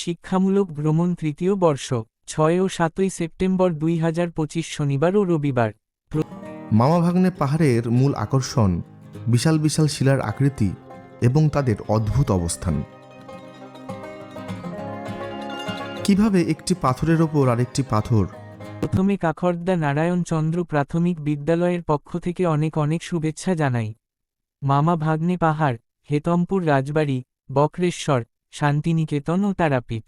শিক্ষামূলক ভ্রমণ তৃতীয় বর্ষ 6 ও 7 সেপ্টেম্বর 2025 শনিবার ও রবিবার। মামা ভাগ্নে পাহাড়ের মূল আকর্ষণ বিশাল বিশাল শিলার আকৃতি এবং তাদের অদ্ভুত অবস্থান। কিভাবে একটি পাথরের ওপর আরেকটি পাথর। প্রথমে কাখরদা নারায়ণ চন্দ্র প্রাথমিক বিদ্যালয়ের পক্ষ থেকে অনেক অনেক শুভেচ্ছা জানাই। মামা ভাগ্নে পাহাড়, হেতমপুর রাজবাড়ি, বক্রেশ্বর, শান্তিনিকেতন ও তারাপীঠ।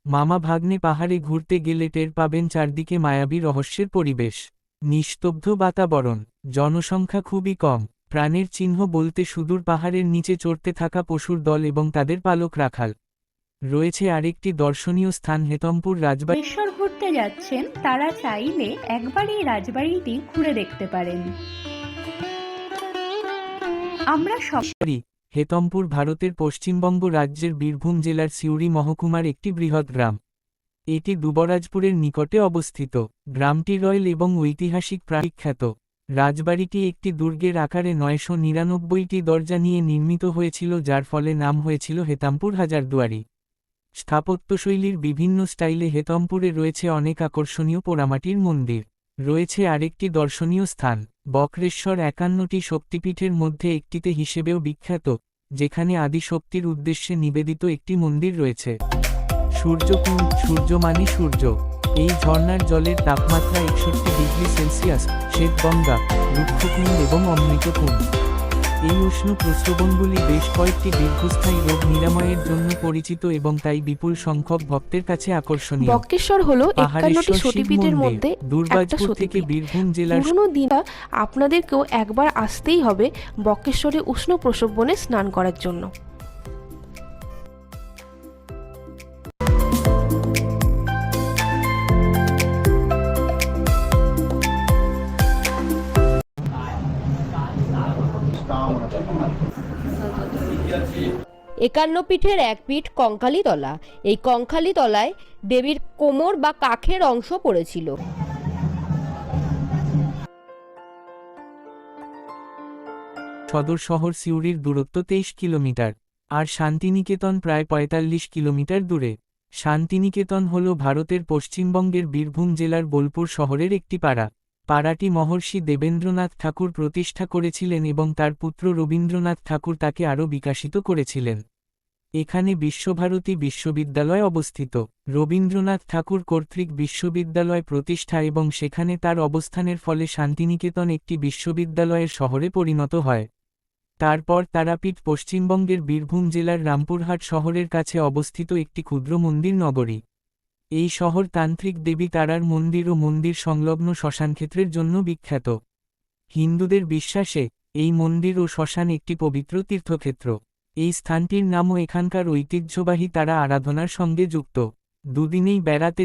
মামা ভাগ্নে পাহাড়ে ঘুরতে গেলে টের পাবেন চারদিকে মায়াবী রহস্যের পরিবেশ, নিস্তব্ধ বাতাবরণ, জনসংখ্যা খুবই কম, প্রাণের চিহ্ন বলতে সুদূর পাহাড়ের নিচে চড়তে থাকা পশুর দল এবং তাদের পালক রাখাল। রয়েছে আরেকটি দর্শনীয় স্থান হেতমপুর রাজবাড়ি। ঘুরতে যাচ্ছেন তারা চাইলে একবার এই রাজবাড়িটি ঘুরে দেখতে পারেন। আমরা সবাই হেতমপুর ভারতের পশ্চিমবঙ্গ রাজ্যের বীরভূম জেলার সিউড়ি মহকুমার একটি বৃহৎ গ্রাম। এটি দুবরাজপুরের নিকটে অবস্থিত। গ্রামটি রয়েল এবং ঐতিহাসিক বিখ্যাত। রাজবাড়িটি একটি দুর্গের আকারে 999টি দরজা নিয়ে নির্মিত হয়েছিল, যার ফলে নাম হয়েছিল হেতমপুর হাজারদুয়ারি। স্থাপত্যশৈলীর বিভিন্ন স্টাইলে হেতমপুরে রয়েছে অনেক আকর্ষণীয় পোড়ামাটির মন্দির। রয়েছে আরেকটি দর্শনীয় স্থান বক্রেশ্বর, 51টি শক্তিপীঠের মধ্যে একটিতে হিসেবেও বিখ্যাত, যেখানে আদিশক্তির উদ্দেশ্যে নিবেদিত একটি মন্দির রয়েছে। সূর্যকুণ্ড, সূর্য মানে সূর্য। এই ঝর্ণার জলের তাপমাত্রা 61°C, শ্বেতগঙ্গা, রুক্ষকুণ্ড এবং অমৃতকুণ্ড। এই উষ্ণ প্রস্রবণগুলি বেশ কয়েকটি দীর্ঘস্থায়ী রোগ নিরাময়ের জন্য পরিচিত এবং তাই বিপুল সংখ্যক ভক্তের কাছে আকর্ষণীয়। বক্রেশ্বর হলো 51টি সতীপীঠের মধ্যে একটা থেকে বীরভূম জেলার পুরনো দিন। আপনাদেরকেও একবার আসতেই হবে বক্রেশ্বরে উষ্ণ প্রস্রবণে স্নান করার জন্য। একান্ন পীঠের এক পীঠ কঙ্কালীতলা। এই কঙ্কালীতলায় দেবীর কোমর বা কাখের অংশ পড়েছিল। সদর শহর সিউড়ির দূরত্ব 23 কিলোমিটার, আর শান্তিনিকেতন প্রায় 45 কিলোমিটার দূরে। শান্তিনিকেতন হল ভারতের পশ্চিমবঙ্গের বীরভূম জেলার বোলপুর শহরের একটি পাড়া। পাড়াটি মহর্ষি দেবেন্দ্রনাথ ঠাকুর প্রতিষ্ঠা করেছিলেন এবং তার পুত্র রবীন্দ্রনাথ ঠাকুর তাকে আরও বিকশিত করেছিলেন। এখানে বিশ্বভারতী বিশ্ববিদ্যালয় অবস্থিত। রবীন্দ্রনাথ ঠাকুর কর্তৃক বিশ্ববিদ্যালয় প্রতিষ্ঠা এবং সেখানে তার অবস্থানের ফলে শান্তিনিকেতন একটি বিশ্ববিদ্যালয়ের শহরে পরিণত হয়। তারপর তারাপীঠ পশ্চিমবঙ্গের বীরভূম জেলার রামপুরহাট শহরের কাছে অবস্থিত একটি ক্ষুদ্র মন্দির নগরী। এই শহর তান্ত্রিক দেবী তারার মন্দির ও মন্দির সংলগ্ন শ্মশানক্ষেত্রের জন্য বিখ্যাত। হিন্দুদের বিশ্বাসে এই মন্দির ও শ্মশান একটি পবিত্র তীর্থক্ষেত্র। এই স্থানটির নামও এখানকার ঐতিহ্যবাহী তারা আরাধনার সঙ্গে যুক্ত। দুদিনেই বেড়াতে